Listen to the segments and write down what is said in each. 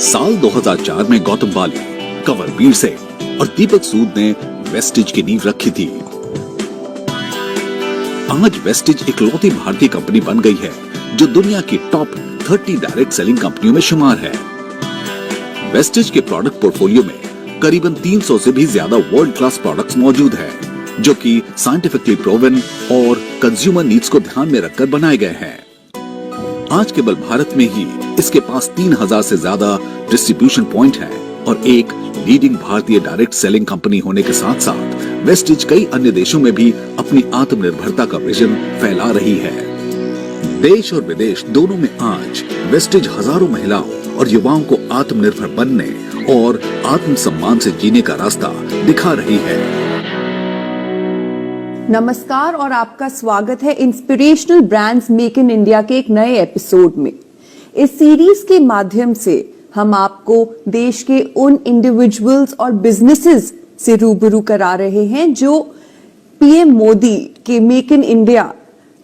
साल 2004 में गौतम बाली, कंवरवीर सिंह और दीपक सूद ने वेस्टिज की नींव रखी थी। आज वेस्टिज इकलौती भारतीय कंपनी बन गई है जो दुनिया की टॉप 30 डायरेक्ट सेलिंग कंपनियों में शुमार है। वेस्टिज के प्रोडक्ट पोर्टफोलियो में करीबन 300 से भी ज्यादा वर्ल्ड क्लास प्रोडक्ट्स मौजूद है जो कि साइंटिफिकली प्रूवन और कंज्यूमर नीड्स को ध्यान में रखकर बनाए गए हैं। आज केवल भारत में ही इसके पास 3000 से ज्यादा डिस्ट्रीब्यूशन पॉइंट है और एक लीडिंग भारतीय डायरेक्ट सेलिंग कंपनी होने के साथ साथ वेस्टिज कई अन्य देशों में भी अपनी आत्मनिर्भरता का विजन फैला रही है। देश और विदेश दोनों में आज वेस्टिज हजारों महिलाओं और युवाओं को आत्मनिर्भर बनने और आत्मसम्मान से जीने का रास्ता दिखा रही है। नमस्कार और आपका स्वागत है inspirational brands make in India के एक नए एपिसोड में। इस सीरीज के माध्यम से हम आपको देश के उन इंडिविजुअल्स और बिजनेसेस से रूबरू करा रहे हैं जो पीएम मोदी के मेक इन इंडिया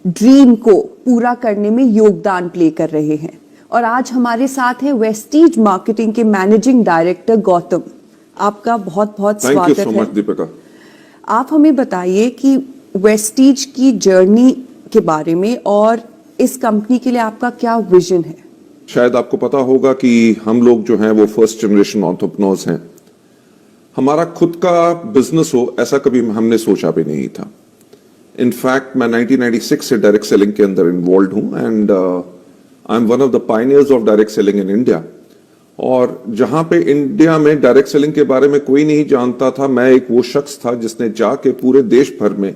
ड्रीम को पूरा करने में योगदान प्ले कर रहे हैं। और आज हमारे साथ है वेस्टिज मार्केटिंग के मैनेजिंग डायरेक्टर गौतम। आपका बहुत बहुत स्वागत है। Thank you so much Deepika. आप हमें बताइए कि वेस्टिज की जर्नी के बारे में और इस कंपनी के लिए आपका क्या विजन है। शायद आपको पता होगा कि हम लोग जो हैं वो फर्स्ट जनरेशन एंटरप्रेन्योर्स हैं। हमारा खुद का बिजनेस हो ऐसा कभी हमने सोचा भी नहीं था। इनफैक्ट मैं 1996 से डायरेक्ट सेलिंग के अंदर इन्वॉल्व हूं and I M one of the pioneers of direct selling in India. और जहां पे इंडिया में डायरेक्ट सेलिंग के बारे में कोई नहीं जानता था, मैं एक वो शख्स था जिसने जाके पूरे देश भर में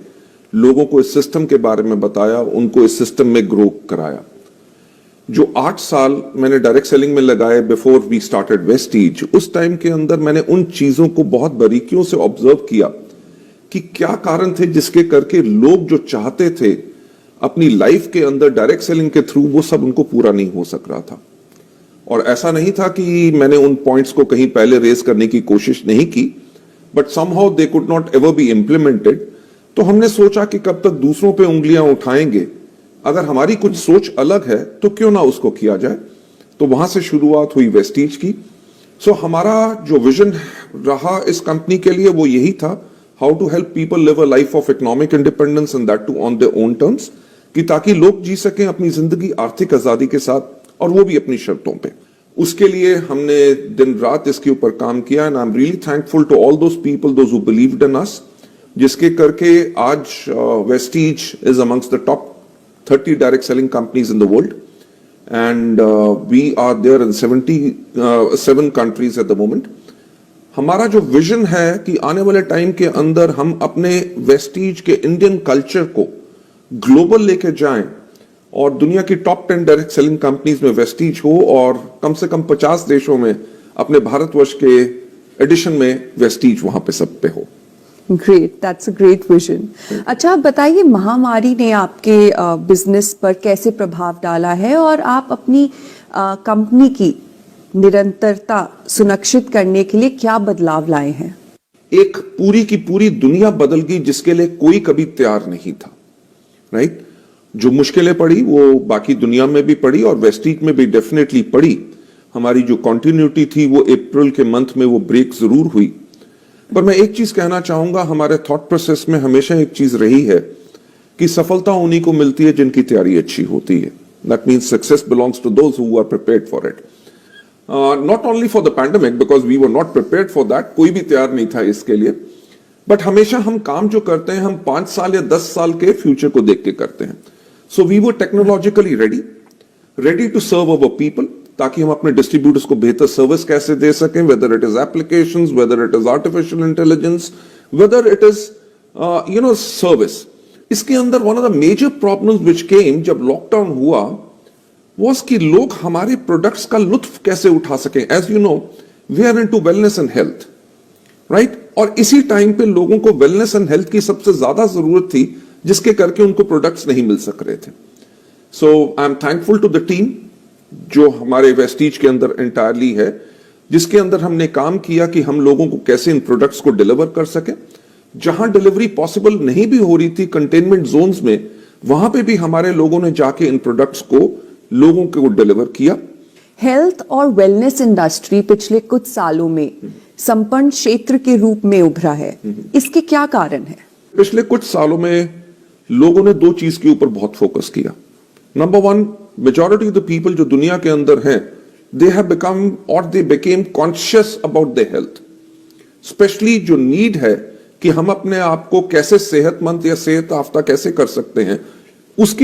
लोगों को इस सिस्टम के बारे में बताया, उनको इस सिस्टम में ग्रो कराया। जो 8 साल मैंने डायरेक्ट सेलिंग में लगाए बिफोर वी स्टार्टेड वेस्टिज, उस टाइम के अंदर मैंने उन चीजों को बहुत बारीकियों से ऑब्जर्व किया कि क्या कारण थे जिसके करके लोग जो चाहते थे अपनी लाइफ के अंदर डायरेक्ट सेलिंग के थ्रू, वो सब उनको पूरा नहीं हो सक रहा था। और ऐसा नहीं था कि मैंने उन पॉइंट्स को कहीं पहले रेज करने की कोशिश नहीं की, but somehow they could not ever be implemented. तो हमने सोचा कि कब तक दूसरों पे उंगलियां उठाएंगे, अगर हमारी कुछ सोच अलग है तो क्यों ना उसको किया जाए। तो वहां से शुरुआत हुई वेस्टिज की। सो हमारा जो विजन रहा इस कंपनी के लिए वो यही था, how to help people live a life of economic independence and that too on their own terms, कि ताकि लोग जी सकें अपनी जिंदगी आर्थिक आजादी के साथ और वो भी अपनी शर्तों पे। उसके लिए हमने दिन रात इसके ऊपर काम किया and I am really thankful to all those people those who believed in us, जिसके करके आज Vestige is amongst the top 30 direct selling companies in the world and we are there in 77 countries at the moment. हमारा जो vision है कि आने वाले time के अंदर हम अपने वेस्टिज के इंडियन कल्चर को ग्लोबल लेके जाएं और दुनिया की टॉप 10 डायरेक्ट सेलिंग कंपनीज में वेस्टिज हो और कम से कम 50 देशों में अपने भारतवर्ष के एडिशन में वेस्टिज वहां पे सब पे हो। Great, that's a great vision. अच्छा, आप बताइए महामारी ने आपके बिजनेस पर कैसे प्रभाव डाला है और आप अपनी कंपनी की निरंतरता सुनिश्चित करने के लिए क्या बदलाव लाए हैं। एक पूरी की पूरी दुनिया बदल गई जिसके लिए कोई कभी तैयार नहीं था, राइट? जो मुश्किलें पड़ी वो बाकी दुनिया में भी पड़ी और वेस्टिज में भी डेफिनेटली पड़ी। हमारी जो कंटिन्यूटी थी वो अप्रैल के मंथ में वो ब्रेक जरूर हुई। पर मैं एक चीज कहना चाहूंगा, हमारे थॉट प्रोसेस में हमेशा एक चीज रही है कि सफलता उन्हीं को मिलती है जिनकी तैयारी अच्छी होती है। That means success belongs to those who are prepared for it. Not only for the pandemic, because we were not prepared for that, कोई भी तैयार नहीं था इसके लिए। बट हमेशा हम काम जो करते हैं हम 5 साल या 10 साल के फ्यूचर को देख के करते हैं। So we were technologically ready to serve our people, ताकि हम अपने डिस्ट्रीब्यूटर्स को बेहतर सर्विस कैसे दे सकें, whether it is applications, whether it is artificial intelligence, whether it is service. इसके अंदर one of the major problems which came जब लॉकडाउन हुआ वाज कि लोग हमारे प्रोडक्ट्स का लुत्फ कैसे उठा सकें। As you know, we are into wellness and health, right? और इसी टाइम पे लोगों को वेलनेस एंड हेल्थ की सबसे ज्यादा जरूरत थी, जिसके करके उनको प्रोडक्ट्स नहीं मिल सक रहे थे। So I am thankful to the team जो हमारे वेस्टिज के अंदर एंटायरली है, जिसके अंदर हमने काम किया कि हम लोगों को कैसे इन प्रोडक्ट्स को डिलीवर कर सके। जहां डिलीवरी पॉसिबल नहीं भी हो रही थी कंटेनमेंट जोन्स में, वहां पे भी हमारे लोगों ने जाके इन प्रोडक्ट्स को लोगों को डिलीवर किया। हेल्थ और वेलनेस इंडस्ट्री पिछले कुछ सालों में संपन्न क्षेत्र के रूप में उभरा है, इसके क्या कारण है? पिछले कुछ सालों में लोगों ने दो चीज के ऊपर बहुत फोकस किया। Number one, majority of the people जो दुनिया के अंदर हैं, दे हैव बिकम और they became conscious about their health. Specially जो नीड है कि हम अपने आप को कैसे सेहतमंद या सेहत याफ्ता कैसे कर सकते हैं, उसकी